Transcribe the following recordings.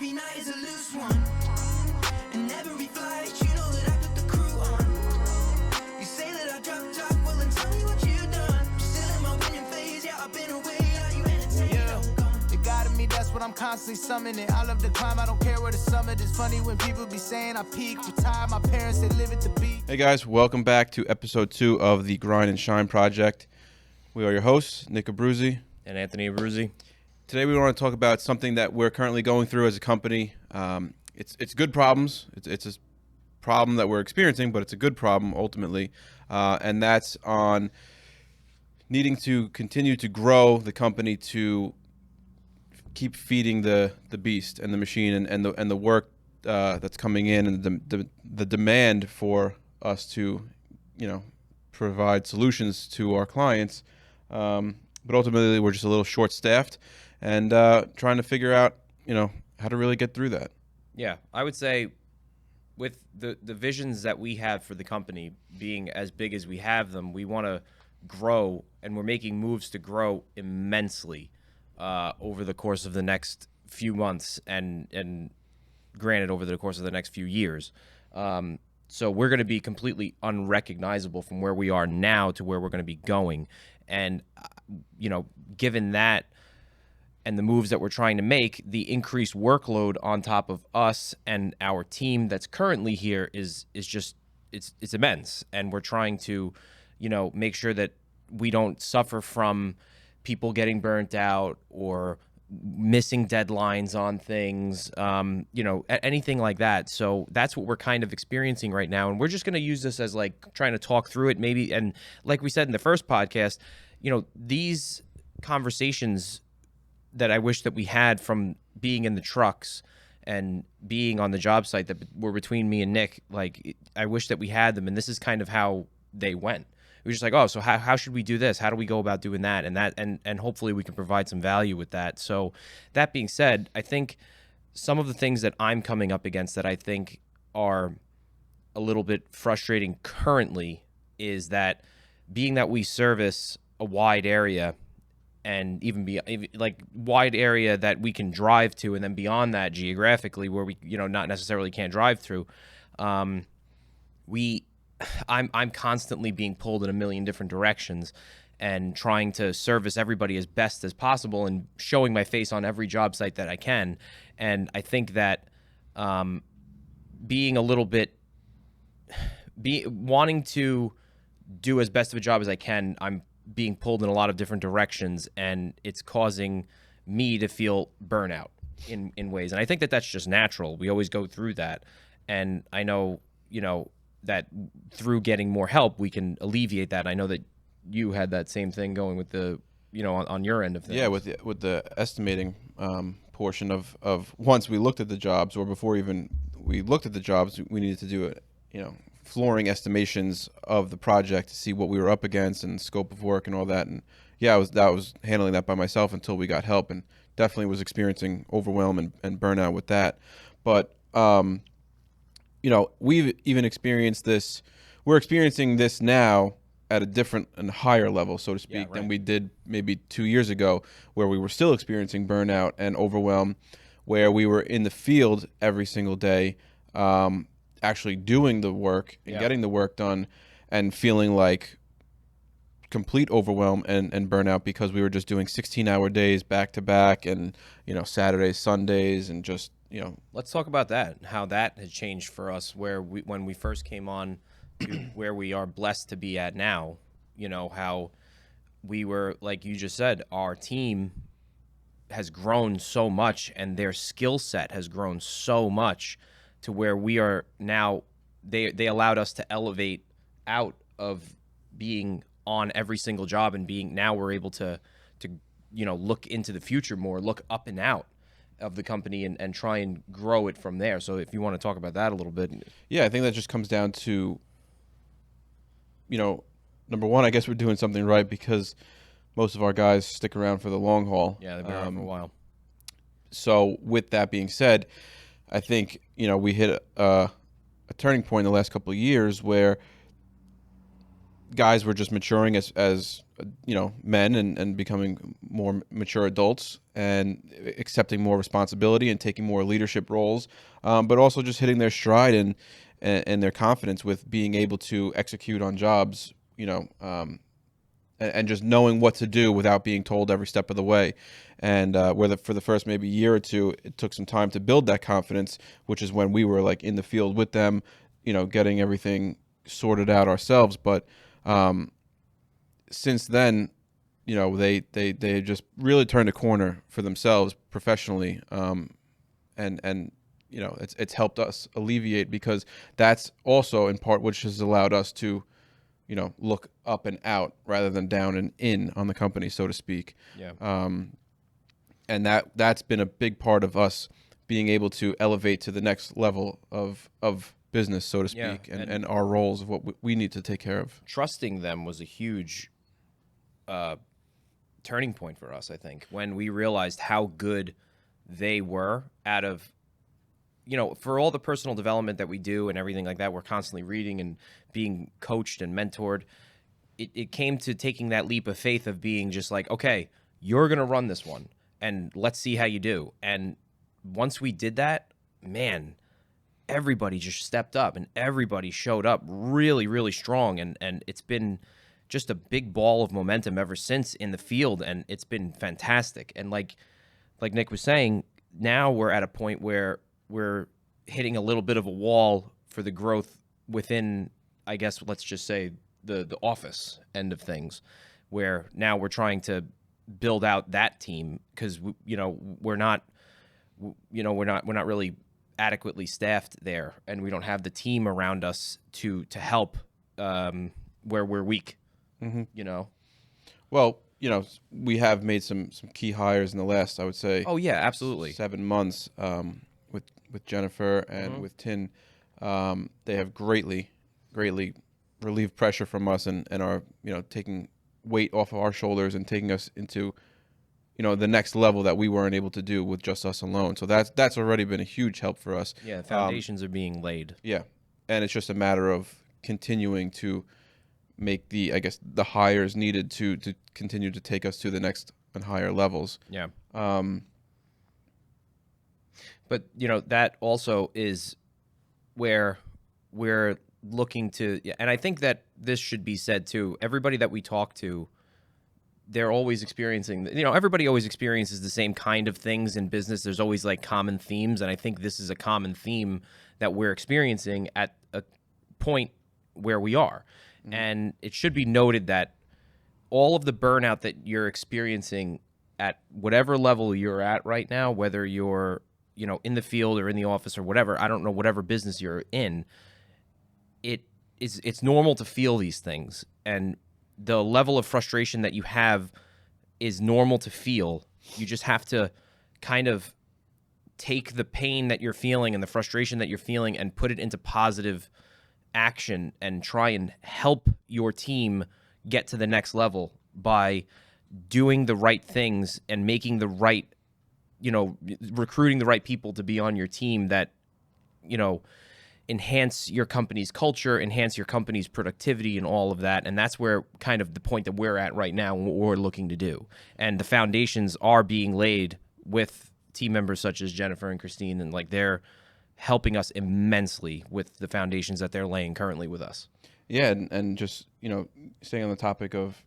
every night is a loose one. And every flight, you know that I put the crew on. You say that I drop top, well then tell me what you done. Still in my winning phase, yeah, I've been away, are you entertained? Yeah. You guided me, that's what I'm constantly summoning. I love the climb, I don't care where the summit is. Funny when people be saying I peak, retire, my parents, they live at the beach. Hey guys, welcome back to episode 2 of the Grind and Shine Project. We are your hosts, Nick Abbruzzese and Anthony Abbruzzese. Today we want to talk about something that we're currently going through as a company. It's good problems. It's a problem that we're experiencing, but it's a good problem ultimately, and that's on needing to continue to grow the company to keep feeding the beast and the machine and the work that's coming in, and the demand for us to, provide solutions to our clients. But ultimately, we're just a little short-staffed and trying to figure out, how to really get through that. Yeah, I would say with the visions that we have for the company being as big as we have them, we want to grow, and we're making moves to grow immensely over the course of the next few months and granted over the course of the next few years. So we're going to be completely unrecognizable from where we are now to where we're going to be going. And, given that and the moves that we're trying to make, the increased workload on top of us and our team that's currently here is just, it's immense. And we're trying to, make sure that we don't suffer from people getting burnt out or missing deadlines on things, anything like that. So that's what we're kind of experiencing right now. And we're just going to use this as like trying to talk through it maybe. And like we said in the first podcast, these conversations that I wish that we had from being in the trucks and being on the job site that were between me and Nick, I wish that we had them. And this is kind of how they went. We're just like, oh, so how should we do this? How do we go about doing that? And hopefully we can provide some value with that. So that being said, I think some of the things that I'm coming up against that I think are a little bit frustrating currently is that being that we service a wide area and even wide area that we can drive to, and then beyond that geographically where we, not necessarily can't drive through, I'm constantly being pulled in a million different directions and trying to service everybody as best as possible and showing my face on every job site that I can. And I think that being a little bit wanting to do as best of a job as I can, I'm being pulled in a lot of different directions, and it's causing me to feel burnout in ways. And I think that that's just natural. We always go through that. And I know, that through getting more help, we can alleviate that. I know that you had that same thing going with the, on your end of things. Yeah, with the estimating portion of once we looked at the jobs, or before even we looked at the jobs, we needed to do flooring estimations of the project to see what we were up against and scope of work and all that. And yeah, I was handling that by myself until we got help, and definitely was experiencing overwhelm and burnout with that. But we've even experienced this. We're experiencing this now at a different and higher level, so to speak, than we did maybe 2 years ago, where we were still experiencing burnout and overwhelm, where we were in the field every single day, actually doing the work and getting the work done, and feeling like complete overwhelm and burnout because we were just doing 16-hour days back to back, and Saturdays, Sundays, and just Let's talk about that, how that has changed for us, when we first came on to where we are blessed to be at now. How we were, like you just said, our team has grown so much and their skill set has grown so much to where we are now. They allowed us to elevate out of being on every single job and now we're able to look into the future more, look up and out of the company and try and grow it from there. So if you want to talk about that a little bit. Yeah, I think that just comes down to, number one, I guess we're doing something right because most of our guys stick around for the long haul. Yeah, they've been around for a while. So with that being said, I think, we hit a turning point in the last couple of years where guys were just maturing as men and becoming more mature adults and accepting more responsibility and taking more leadership roles, but also just hitting their stride and their confidence with being able to execute on jobs, and just knowing what to do without being told every step of the way. And for the first maybe year or two, it took some time to build that confidence, which is when we were like in the field with them, getting everything sorted out ourselves. But since then, they just really turned a corner for themselves professionally, and it's helped us alleviate, because that's also in part which has allowed us to look up and out rather than down and in on the company, so to speak. Yeah. And that's been a big part of us being able to elevate to the next level of business, so to speak, Yeah, and our roles of what we need to take care of. Trusting them was a huge turning point for us, I think, when we realized how good they were out of, for all the personal development that we do and everything like that. We're constantly reading and being coached and mentored. It came to taking that leap of faith of being just like, okay, you're going to run this one and let's see how you do. And once we did that, man, everybody just stepped up and everybody showed up really, really strong. And it's been just a big ball of momentum ever since in the field. And it's been fantastic. And like Nick was saying, now we're at a point where we're hitting a little bit of a wall for the growth within, I guess, let's just say the office end of things, where now we're trying to build out that team, because we're not really adequately staffed there, and we don't have the team around us to help where we're weak. Mm-hmm. Well, we have made some key hires in the last, I would say. Oh yeah, absolutely. 7 months, with Jennifer and with Tin. They have greatly relieved pressure from us and are taking weight off of our shoulders and taking us into the next level that we weren't able to do with just us alone. So that's already been a huge help for us. Yeah, foundations are being laid. Yeah, and it's just a matter of continuing to make the hires needed to continue to take us to the next and higher levels. Yeah. But that also is where we're looking to, and I think that this should be said too. Everybody that we talk to, they're always experiencing, everybody always experiences the same kind of things in business. There's always like common themes, and I think this is a common theme that we're experiencing at a point where we are. Mm-hmm. And it should be noted that all of the burnout that you're experiencing at whatever level you're at right now, whether you're in the field or in the office or whatever, I don't know, whatever business you're in, it's normal to feel these things. And the level of frustration that you have is normal to feel. You just have to kind of take the pain that you're feeling and the frustration that you're feeling and put it into positive action and try and help your team get to the next level by doing the right things and making the right, recruiting the right people to be on your team that, enhance your company's culture, enhance your company's productivity and all of that. And that's where kind of the point that we're at right now and what we're looking to do. And the foundations are being laid with team members such as Jennifer and Christine, and they're helping us immensely with the foundations that they're laying currently with us. Yeah, and just, staying on the topic of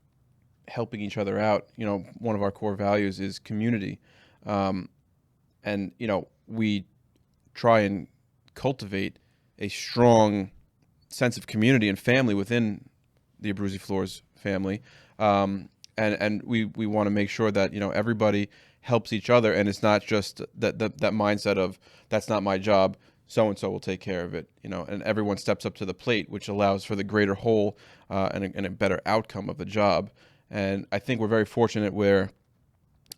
helping each other out, one of our core values is community. And, we try and cultivate a strong sense of community and family within the Abbruzzese Floors family. And we want to make sure that, everybody helps each other, and it's not just that mindset of, that's not my job, so-and-so will take care of it, and everyone steps up to the plate, which allows for the greater whole and a better outcome of the job. And I think we're very fortunate where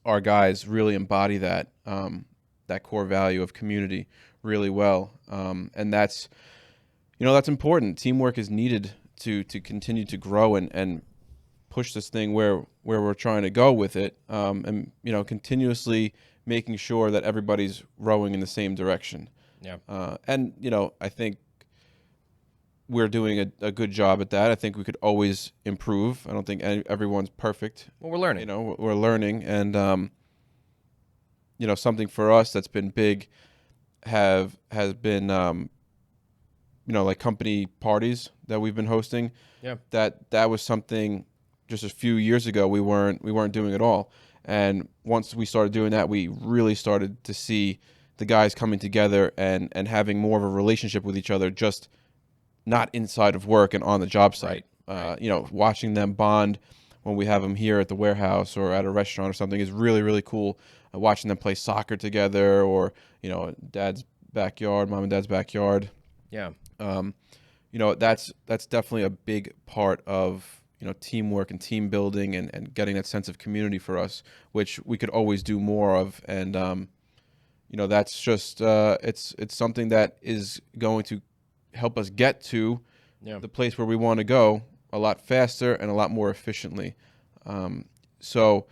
our guys really embody that core value of community really well. And that's important. Teamwork is needed to continue to grow and push this thing where we're trying to go with it. And, continuously making sure that everybody's rowing in the same direction. Yeah. And, I think we're doing a good job at that. I think we could always improve. I don't think everyone's perfect. Well, we're learning. You know, we're learning, and you know, something for us that's been big has been you know, like company parties that we've been hosting. Yeah. That was something just a few years ago we weren't doing at all. And once we started doing that, we really started to see the guys coming together and having more of a relationship with each other, just not inside of work and on the job site. You know, watching them bond when we have them here at the warehouse or at a restaurant or something is really, really cool. Watching them play soccer together, or, you know, dad's backyard, mom and dad's backyard. Yeah. You know, that's definitely a big part of, you know, teamwork and team building and getting that sense of community for us, which we could always do more of. And, you know, that's just, it's something that is going to help us get to the place where we want to go a lot faster and a lot more efficiently. So,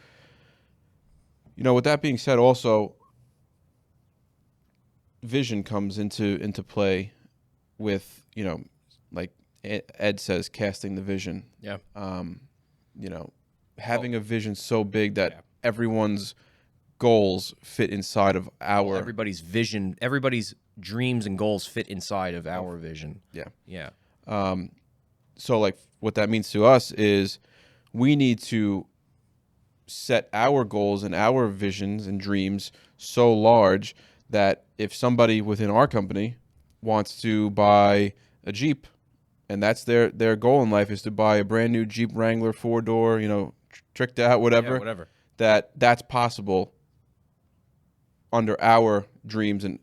you know, with that being said, also vision comes into play with, you know, like Ed says, casting the vision. Yeah. You know, having a vision so big that everyone's goals fit inside of our Everybody's vision, everybody's dreams and goals fit inside of our vision. Yeah. Yeah. So like what that means to us is we need to set our goals and our visions and dreams so large that if somebody within our company wants to buy a Jeep, and that's their goal in life is to buy a brand new Jeep Wrangler 4-door, you know, tricked out, whatever. Yeah, whatever. That's possible under our dreams and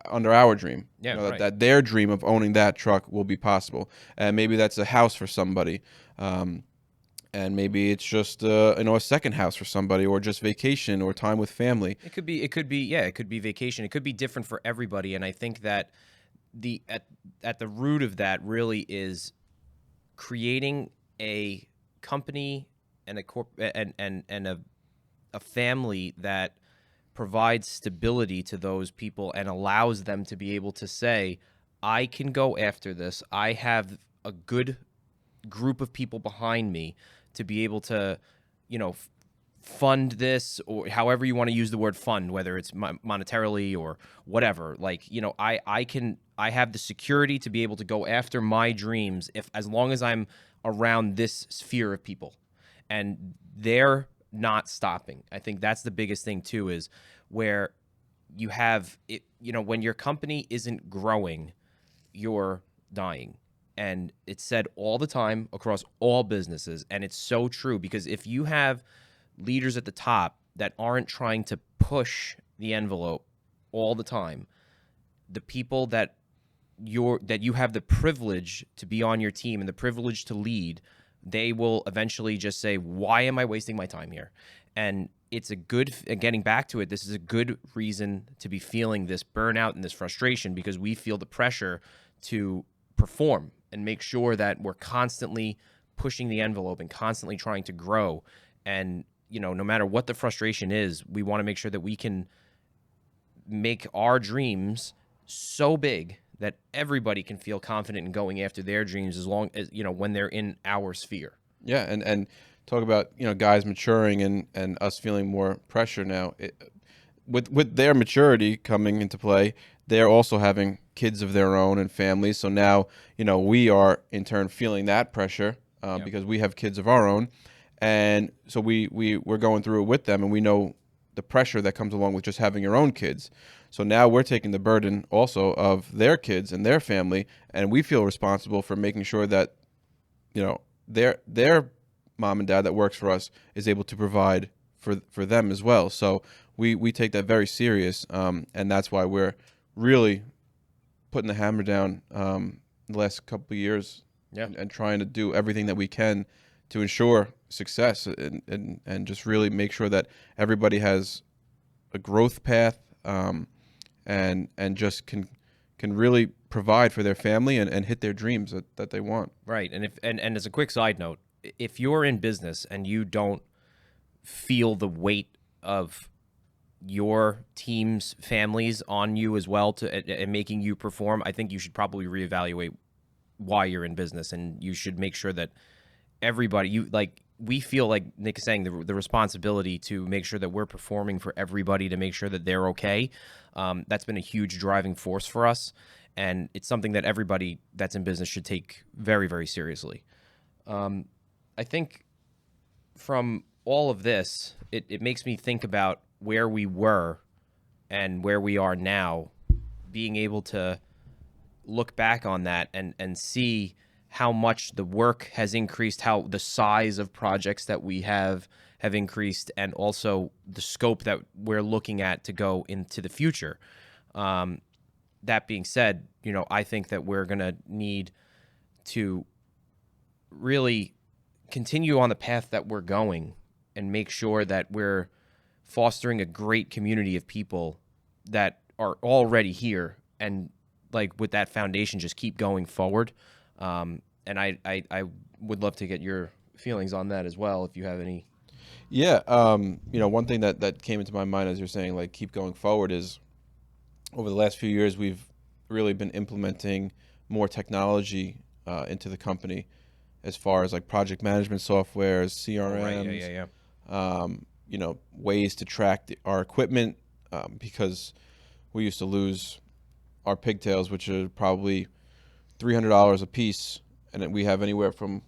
under our dream. Yeah, you know, right. that their dream of owning that truck will be possible. And maybe that's a house for somebody. And maybe it's just you know, a second house for somebody, or just vacation or time with family. It could be vacation. It could be different for everybody. And I think that at the root of that really is creating a company and a family that provides stability to those people and allows them to be able to say, I can go after this. I have a good group of people behind me to be able to, you know, fund this, or however you want to use the word fund, whether it's monetarily or whatever. Like, you know, I have the security to be able to go after my dreams as long as I'm around this sphere of people, and they're not stopping. I think that's the biggest thing too, is where you have it, you know, when your company isn't growing, you're dying. And it's said all the time across all businesses, and it's so true, because if you have leaders at the top that aren't trying to push the envelope all the time, the people that you have the privilege to be on your team and the privilege to lead, they will eventually just say, why am I wasting my time here? And it's a good, getting back to it, this is a good reason to be feeling this burnout and this frustration, because we feel the pressure to perform and make sure that we're constantly pushing the envelope and constantly trying to grow. And, you know, no matter what the frustration is, we want to make sure that we can make our dreams so big that everybody can feel confident in going after their dreams, as long as, you know, when they're in our sphere. Yeah, and talk about, you know, guys maturing and us feeling more pressure now. With their maturity coming into play, they're also having kids of their own and families. So now, you know, we are in turn feeling that pressure because we have kids of our own. And so we're going through it with them, and we know the pressure that comes along with just having your own kids. So now we're taking the burden also of their kids and their family, and we feel responsible for making sure that, you know, their mom and dad that works for us is able to provide for them as well. So we take that very serious, and that's why we're really putting the hammer down the last couple of years, and trying to do everything that we can to ensure success and just really make sure that everybody has a growth path, and just can really provide for their family and hit their dreams that they want. Right. And as a quick side note, if you're in business and you don't feel the weight of your team's families on you as well and making you perform, I think you should probably reevaluate why you're in business, and you should make sure that everybody we feel like Nick is saying the responsibility to make sure that we're performing for everybody, to make sure that they're okay. That's been a huge driving force for us, and it's something that everybody that's in business should take very, very seriously. I think from all of this, it makes me think about where we were and where we are now, being able to look back on that and see how much the work has increased, how the size of projects that we have increased, and also the scope that we're looking at to go into the future. That being said, I think that we're going to need to really continue on the path that we're going and make sure that we're fostering a great community of people that are already here, and like with that foundation, just keep going forward. And I would love to get your feelings on that as well, if you have any. Yeah. One thing that came into my mind as you're saying, like, keep going forward, is over the last few years, we've really been implementing more technology into the company, as far as like project management softwares, CRMs, ways to track our equipment, because we used to lose our pigtails, which are probably $300 a piece, and we have anywhere from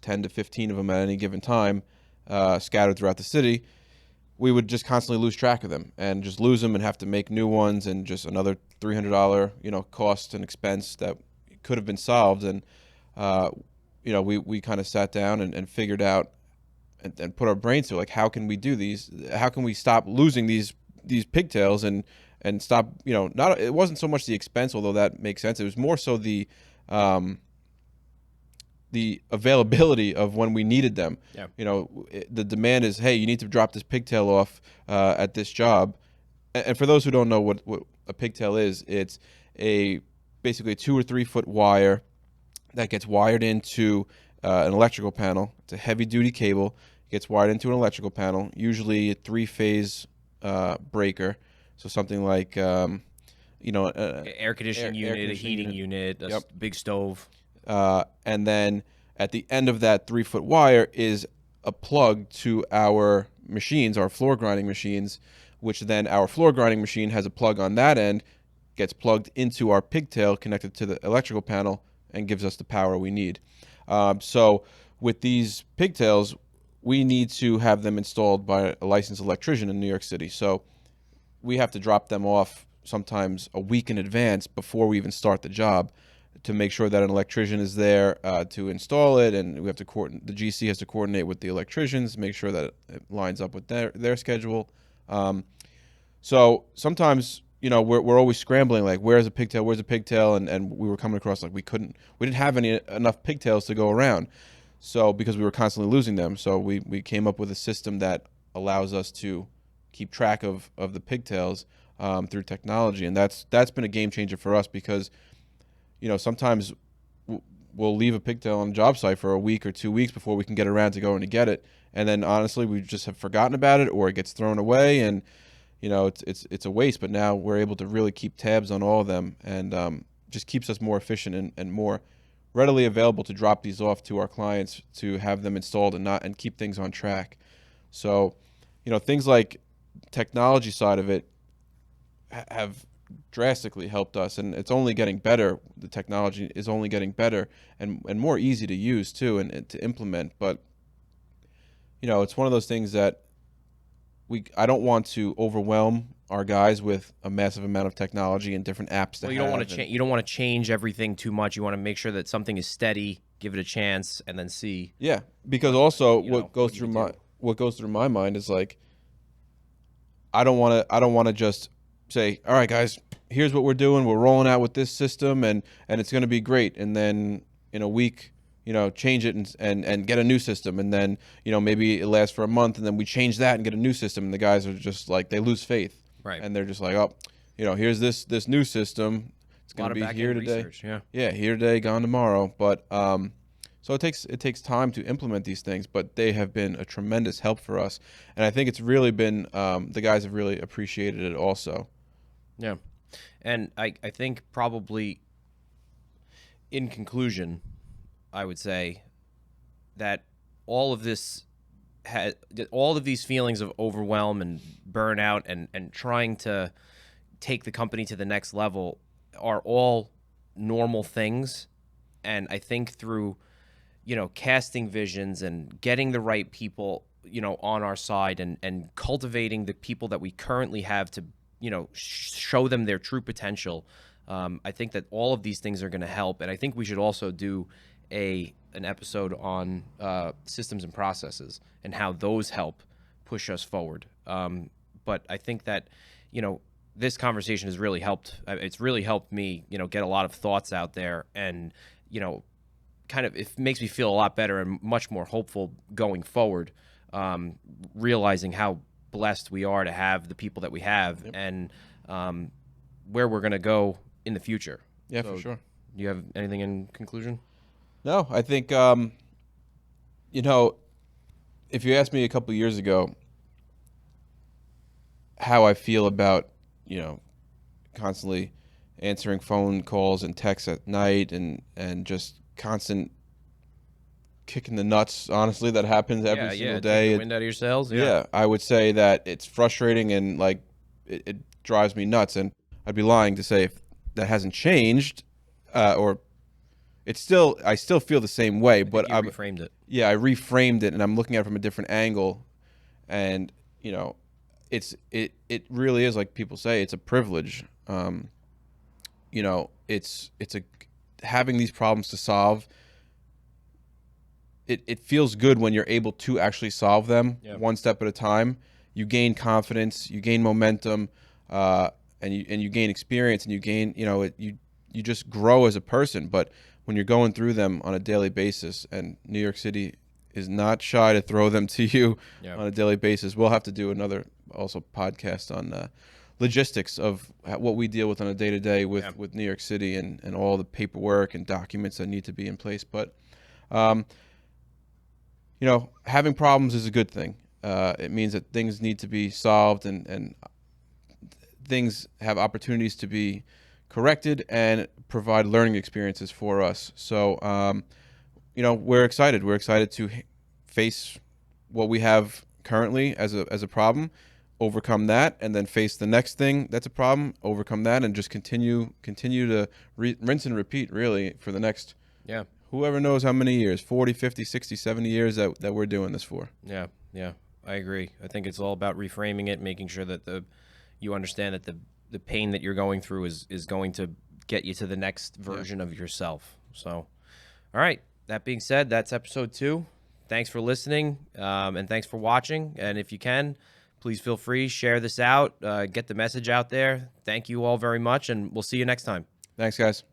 10 to 15 of them at any given time, scattered throughout the city. We would just constantly lose track of them and just lose them and have to make new ones, and just another $300 cost and expense that could have been solved. And we kind of sat down and figured out and put our brains to, like, how can we do these? How can we stop losing these pigtails and stop, not, it wasn't so much the expense, although that makes sense. It was more so the availability of when we needed them. Yeah. The demand is, hey, you need to drop this pigtail off at this job. And for those who don't know what a pigtail is, it's basically a 2 or 3 foot wire that gets wired into an electrical panel. It's a heavy duty cable. It gets wired into an electrical panel, usually a 3-phase breaker. So something like, air conditioning unit, a heating unit, a big stove. And then at the end of that 3-foot wire is a plug to our machines, our floor grinding machines, which then our floor grinding machine has a plug on that end, gets plugged into our pigtail connected to the electrical panel, and gives us the power we need. So with these pigtails, we need to have them installed by a licensed electrician in New York City. So we have to drop them off sometimes a week in advance before we even start the job, to make sure that an electrician is there to install it, and we have to the GC has to coordinate with the electricians, make sure that it lines up with their schedule. So sometimes, we're always scrambling, like, where's a pigtail, and we were coming across, like, we didn't have enough pigtails to go around, so because we were constantly losing them. So we came up with a system that allows us to keep track of the pigtails through technology, and that's been a game changer for us, because sometimes we'll leave a pigtail on a job site for a week or 2 weeks before we can get around to going to get it, and then honestly we just have forgotten about it, or it gets thrown away, and it's a waste. But now we're able to really keep tabs on all of them, and just keeps us more efficient and more readily available to drop these off to our clients, to have them installed and keep things on track. So things like technology side of it have drastically helped us, and it's only getting better. The technology is only getting better and more easy to use too, and to implement. But it's one of those things that I don't want to overwhelm our guys with a massive amount of technology and different apps. Well, you don't want to change. You don't want to change everything too much. You want to make sure that something is steady, give it a chance, and then see. Yeah, because also what goes through my mind is, like, I don't want to just say, all right, guys, here's what we're doing. We're rolling out with this system, and it's going to be great. And then in a week, change it and get a new system. And then, maybe it lasts for a month, and then we change that and get a new system. And the guys are just like, they lose faith. Right. And they're just like, oh, here's this new system. It's going to be here today. Research, yeah, here today, gone tomorrow. But so it takes time to implement these things, but they have been a tremendous help for us. And I think it's really been, the guys have really appreciated it also. Yeah. And I think probably in conclusion, I would say that all of this all of these feelings of overwhelm and burnout and trying to take the company to the next level are all normal things. And I think through, casting visions and getting the right people, on our side and cultivating the people that we currently have to, show them their true potential. I think that all of these things are going to help. And I think we should also do an episode on systems and processes and how those help push us forward. But I think that, this conversation has really helped. It's really helped me, get a lot of thoughts out there, and, kind of, it makes me feel a lot better and much more hopeful going forward, realizing how blessed we are to have the people that we have. Yep. And where we're going to go in the future. Yeah, so, for sure. Do you have anything in conclusion? No, I think, if you asked me a couple years ago how I feel about, constantly answering phone calls and texts at night and just constant kicking the nuts, honestly, that happens every single day. Take the wind out of your sails. Yeah, I would say that it's frustrating and like it drives me nuts. And I'd be lying to say if that hasn't changed, or it's still, I still feel the same way. But I reframed it. Yeah, I reframed it, and I'm looking at it from a different angle. And it really is, like people say, it's a privilege. It's having these problems to solve. It feels good when you're able to actually solve them one step at a time. You gain confidence, you gain momentum, and you gain experience, and you gain, you just grow as a person. But when you're going through them on a daily basis, and New York City is not shy to throw them to you on a daily basis. We'll have to do another also podcast on logistics of what we deal with on a day-to-day with New York City and all the paperwork and documents that need to be in place. But, having problems is a good thing. It means that things need to be solved and things have opportunities to be corrected and provide learning experiences for us. So, we're excited. We're excited to face what we have currently as a problem, overcome that, and then face the next thing that's a problem, overcome that, and just continue to rinse and repeat, really, for the next, whoever knows how many years, 40, 50, 60, 70 years that we're doing this for. Yeah, I agree. I think it's all about reframing it, making sure that you understand that the pain that you're going through is going to get you to the next version of yourself. So, all right. That being said, that's episode 2. Thanks for listening, and thanks for watching. And if you can, please feel free, share this out, get the message out there. Thank you all very much, and we'll see you next time. Thanks, guys.